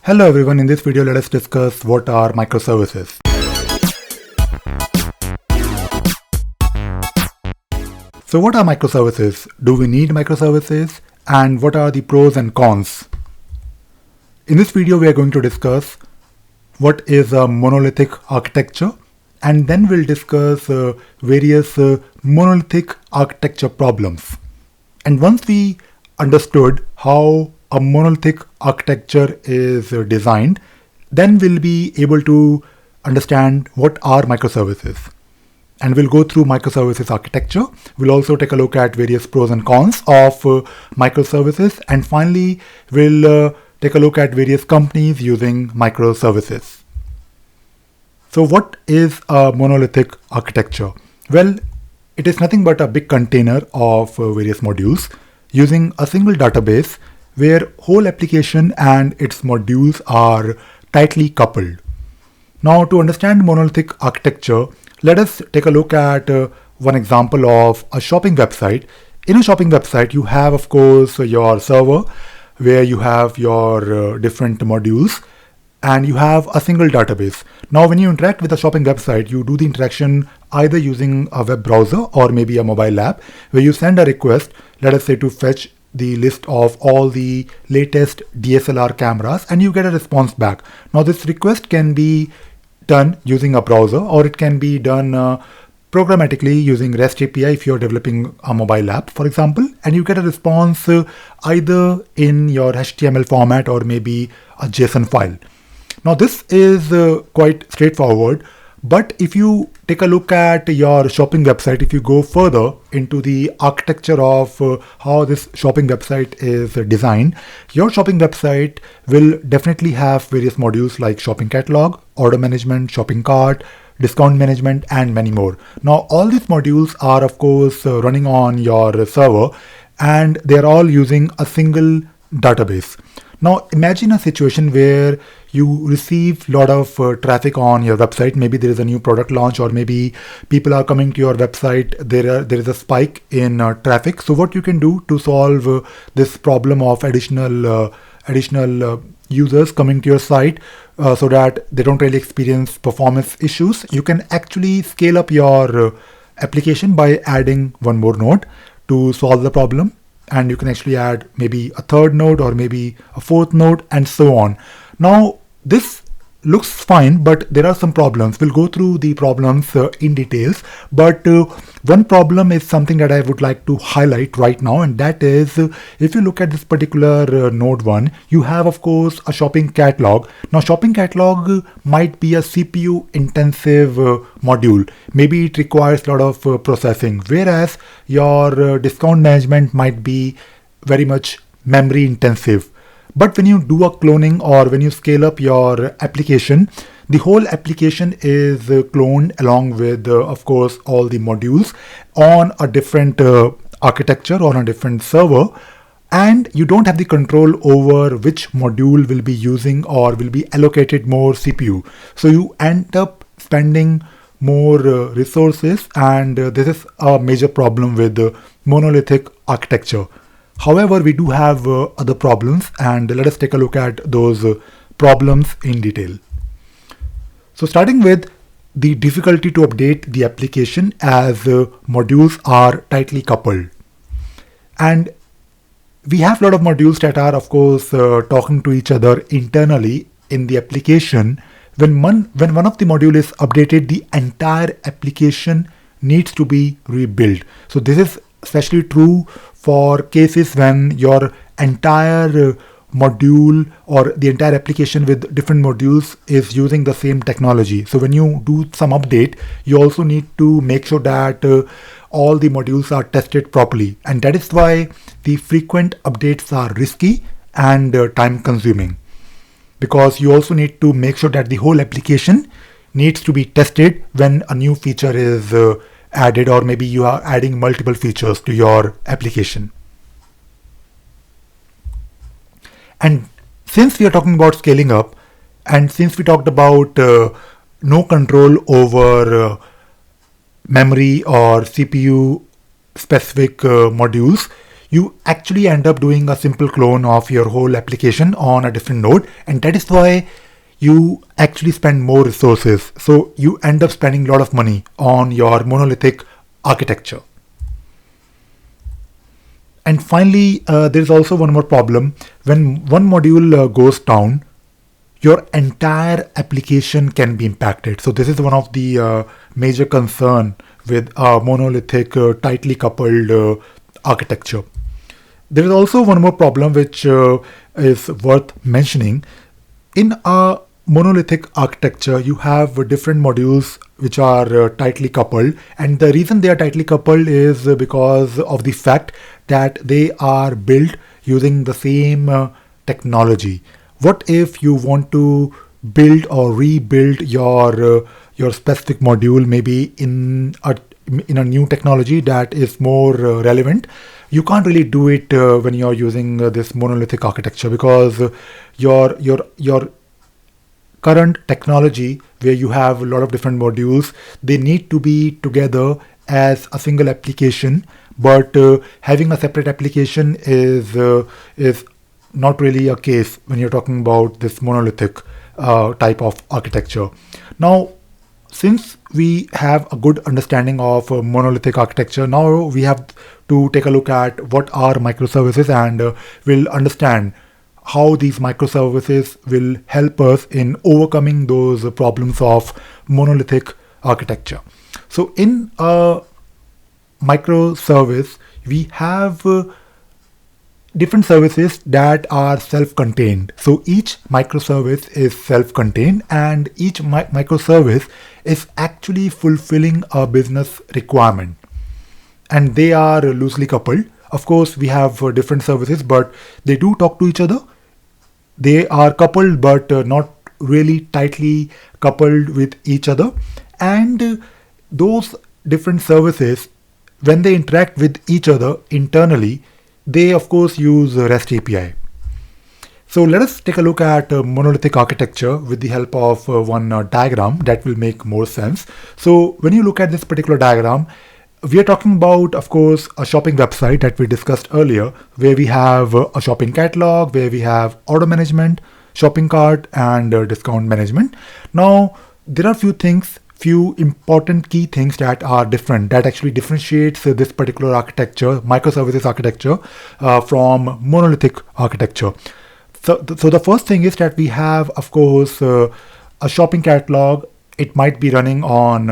Hello everyone, in this video let us discuss what are microservices. So what are microservices? Do we need microservices? And what are the pros and cons? In this video we are going to discuss what is a monolithic architecture, and then we'll discuss various monolithic architecture problems. And once we understood how a monolithic architecture is designed, then we'll be able to understand what are microservices. And we'll go through microservices architecture. We'll also take a look at various pros and cons of microservices. And finally, we'll take a look at various companies using microservices. So what is a monolithic architecture? Well, it is nothing but a big container of various modules using a single database where whole application and its modules are tightly coupled. Now, to understand monolithic architecture, let us take a look at one example of a shopping website. In a shopping website, you have, of course, your server where you have your different modules, and you have a single database. Now, when you interact with a shopping website, you do the interaction either using a web browser or maybe a mobile app where you send a request, let us say, to fetch the list of all the latest DSLR cameras, and you get a response back. Now, this request can be done using a browser, or it can be done programmatically using REST API if you're developing a mobile app, for example, and you get a response either in your HTML format or maybe a JSON file. Now, this is quite straightforward, but if you take a look at your shopping website, if you go further into the architecture of how this shopping website is designed, your shopping website will definitely have various modules like shopping catalog, order management, shopping cart, discount management, and many more. Now, all these modules are, of course, running on your server, and they're all using a single database. Now, imagine a situation where you receive a lot of traffic on your website. Maybe there is a new product launch, or maybe people are coming to your website. There is a spike in traffic. So what you can do to solve this problem of additional users coming to your site so that they don't really experience performance issues, you can actually scale up your application by adding one more node to solve the problem. And you can actually add maybe a third node or maybe a fourth node and so on. Now, this looks fine, but there are some problems. We'll go through the problems in details. But one problem is something that I would like to highlight right now, and that is if you look at this particular node 1, you have, of course, a shopping catalog. Now, shopping catalog might be a CPU intensive module. Maybe it requires a lot of processing, whereas your discount management might be very much memory intensive. But when you do a cloning or when you scale up your application, the whole application is cloned along with, of course, all the modules on a different architecture, on a different server, and you don't have the control over which module will be using or will be allocated more CPU. So you end up spending more resources, and this is a major problem with monolithic architecture. However, we do have other problems, and let us take a look at those problems in detail. So starting with the difficulty to update the application as modules are tightly coupled. And we have a lot of modules that are, of course, talking to each other internally in the application. When one of the module is updated, the entire application needs to be rebuilt. So this is especially true for cases when your entire module or the entire application with different modules is using the same technology. So when you do some update, you also need to make sure that all the modules are tested properly. And that is why the frequent updates are risky and time consuming, because you also need to make sure that the whole application needs to be tested when a new feature is added, or maybe you are adding multiple features to your application. And since we are talking about scaling up, and since we talked about no control over memory or CPU specific modules, you actually end up doing a simple clone of your whole application on a different node, and that is why you actually spend more resources. So you end up spending a lot of money on your monolithic architecture. And finally, there's also one more problem. When one module goes down, your entire application can be impacted. So this is one of the major concern with a monolithic, tightly coupled architecture. There is also one more problem which is worth mentioning. In a monolithic architecture, you have different modules which are tightly coupled, and the reason they are tightly coupled is because of the fact that they are built using the same technology. What if you want to build or rebuild your specific module maybe in a new technology that is more relevant? You can't really do it when you're using this monolithic architecture, because your current technology, where you have a lot of different modules, they need to be together as a single application. But having a separate application is not really a case when you're talking about this monolithic type of architecture. Now, since we have a good understanding of monolithic architecture, now we have to take a look at what are microservices, and we'll understand how these microservices will help us in overcoming those problems of monolithic architecture. So in a microservice, we have different services that are self-contained. So each microservice is self-contained, and each microservice is actually fulfilling a business requirement, and they are loosely coupled. Of course, we have different services, but they do talk to each other. They are coupled, but not really tightly coupled with each other. And those different services, when they interact with each other internally, they of course use REST API. So let us take a look at monolithic architecture with the help of one diagram that will make more sense. So when you look at this particular diagram, we are talking about, of course, a shopping website that we discussed earlier, where we have a shopping catalog, where we have order management, shopping cart, and discount management. Now, there are few important key things that are different, that actually differentiates this particular architecture, microservices architecture, from monolithic architecture. So the first thing is that we have, of course, a shopping catalog. It might be running on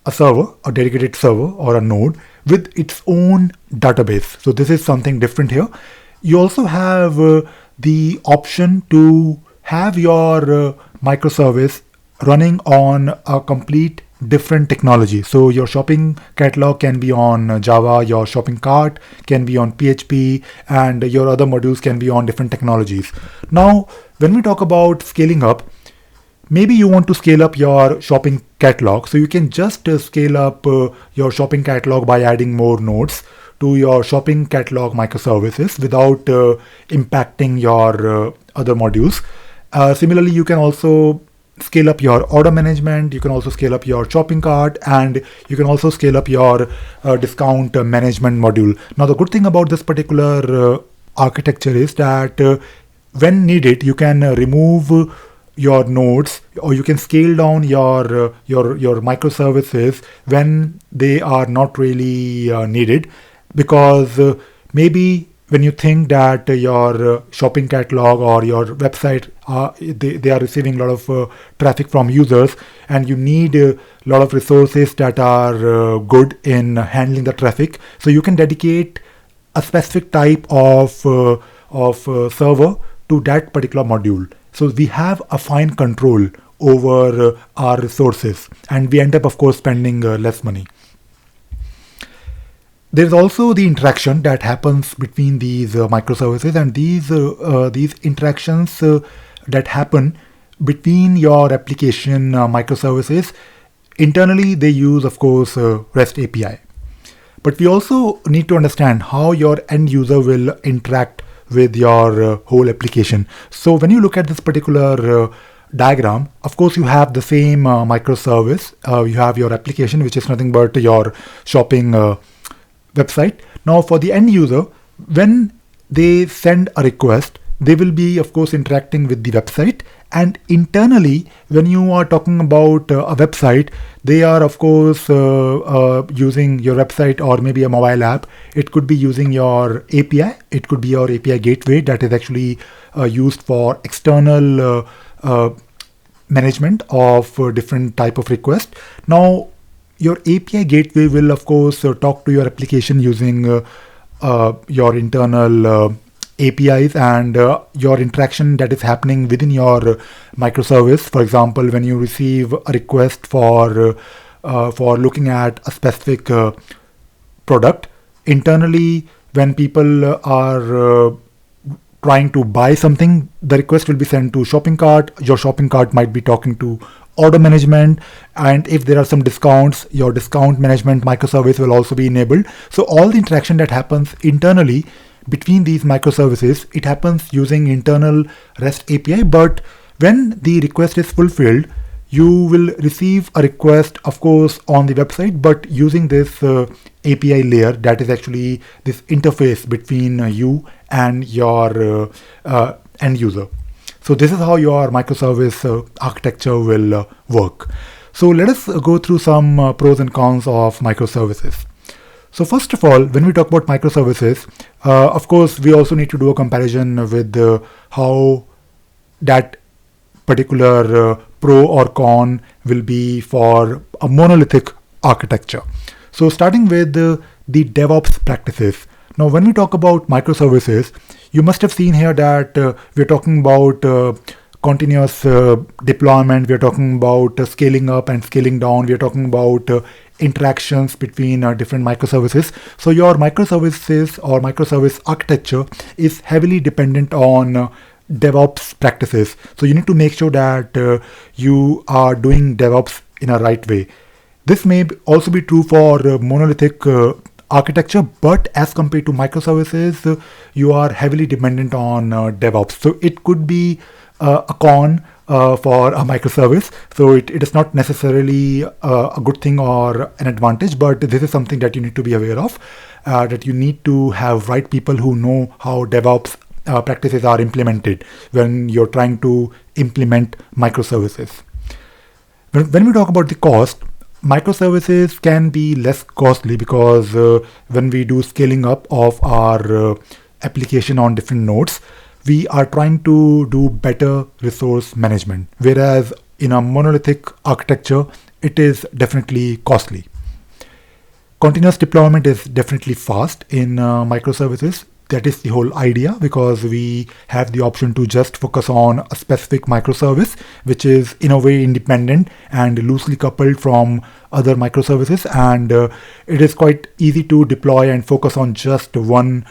a server, a dedicated server or a node with its own database. So this is something different here. You also have the option to have your microservice running on a complete different technology. So your shopping catalog can be on Java, your shopping cart can be on PHP, and your other modules can be on different technologies. Now, when we talk about scaling up, maybe you want to scale up your shopping catalog. So you can just scale up your shopping catalog by adding more nodes to your shopping catalog microservices without impacting your other modules. Similarly, you can also scale up your order management, you can also scale up your shopping cart, and you can also scale up your discount management module. Now, the good thing about this particular architecture is that when needed, you can remove your nodes, or you can scale down your microservices when they are not really needed, because maybe when you think that your shopping catalog or your website they are receiving a lot of traffic from users, and you need a lot of resources that are good in handling the traffic, so you can dedicate a specific type of server to that particular module. So we have a fine control over our resources, and we end up, of course, spending less money. There's also the interaction that happens between these microservices, and these interactions that happen between your application microservices. Internally, they use, of course, REST API. But we also need to understand how your end user will interact with your whole application. So when you look at this particular diagram, of course, you have the same microservice. You have your application, which is nothing but your shopping website. Now for the end user, when they send a request, they will be of course interacting with the website, and internally when you are talking about a website, they are of course using your website or maybe a mobile app. It could be using your API, it could be your API gateway that is actually used for external management of different type of requests. Now your API gateway will of course talk to your application using your internal APIs and your interaction that is happening within your microservice. For example, when you receive a request for looking at a specific product, internally when people are trying to buy something, the request will be sent to shopping cart. Your shopping cart might be talking to order management, and if there are some discounts, your discount management microservice will also be enabled. So all the interaction that happens internally between these microservices, it happens using internal REST API. But when the request is fulfilled, you will receive a request of course on the website, but using this API layer that is actually this interface between you and your end user. So this is how your microservice architecture will work. So let us go through some pros and cons of microservices. So first of all, when we talk about microservices, of course, we also need to do a comparison with how that particular pro or con will be for a monolithic architecture. So starting with the DevOps practices. Now, when we talk about microservices, you must have seen here that we're talking about continuous deployment, we're talking about scaling up and scaling down, we're talking about interactions between different microservices. So your microservices or microservice architecture is heavily dependent on DevOps practices. So you need to make sure that you are doing DevOps in a right way. This may also be true for monolithic architecture, but as compared to microservices, you are heavily dependent on DevOps. So it could be a con for a microservice. So it is not necessarily a good thing or an advantage, but this is something that you need to be aware of, that you need to have right people who know how DevOps practices are implemented when you're trying to implement microservices. When we talk about the cost, microservices can be less costly because when we do scaling up of our application on different nodes, we are trying to do better resource management. Whereas in a monolithic architecture, it is definitely costly. Continuous deployment is definitely fast in microservices. That is the whole idea, because we have the option to just focus on a specific microservice, which is in a way independent and loosely coupled from other microservices. And it is quite easy to deploy and focus on just one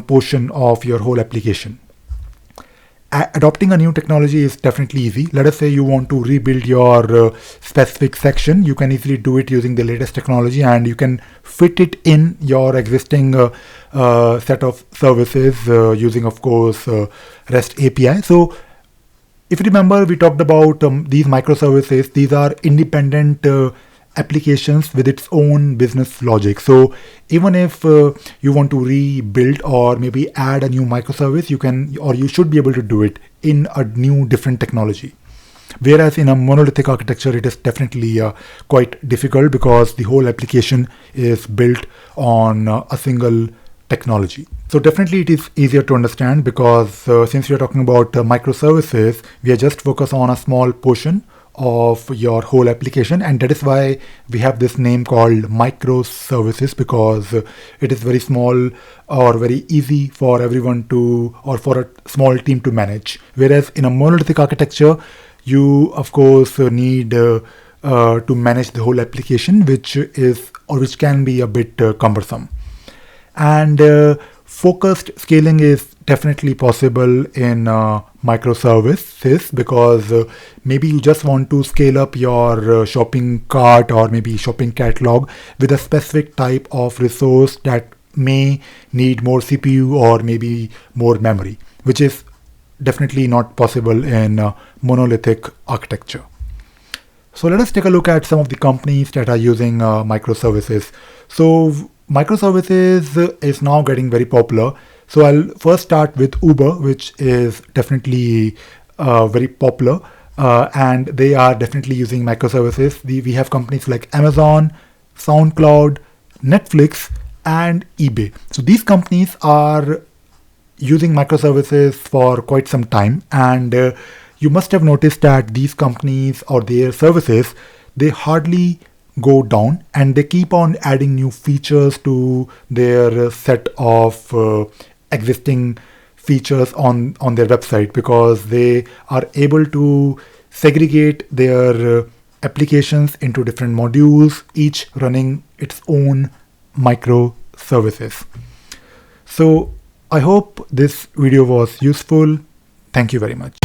portion of your whole application. Adopting a new technology is definitely easy. Let us say you want to rebuild your specific section. You can easily do it using the latest technology, and you can fit it in your existing set of services using, of course, REST API. So if you remember, we talked about these microservices. These are independent applications with its own business logic. So even if you want to rebuild or maybe add a new microservice, you can, or you should be able to do it in a new different technology. Whereas in a monolithic architecture, it is definitely quite difficult because the whole application is built on a single technology. So definitely it is easier to understand because since we are talking about microservices, we are just focused on a small portion of your whole application, and that is why we have this name called microservices, because it is very small or very easy for everyone to, or for a small team to manage. Whereas in a monolithic architecture, you of course need to manage the whole application, which can be a bit cumbersome. And focused scaling is definitely possible in microservices, because maybe you just want to scale up your shopping cart or maybe shopping catalog with a specific type of resource that may need more CPU or maybe more memory, which is definitely not possible in monolithic architecture. So let us take a look at some of the companies that are using microservices. So Microservices is now getting very popular. So I'll first start with Uber, which is definitely very popular, and they are definitely using microservices. We have companies like Amazon, SoundCloud, Netflix, and eBay. So these companies are using microservices for quite some time, and you must have noticed that these companies or their services, they hardly go down, and they keep on adding new features to their set of existing features on their website, because they are able to segregate their applications into different modules, each running its own microservices. So I hope this video was useful. Thank you very much.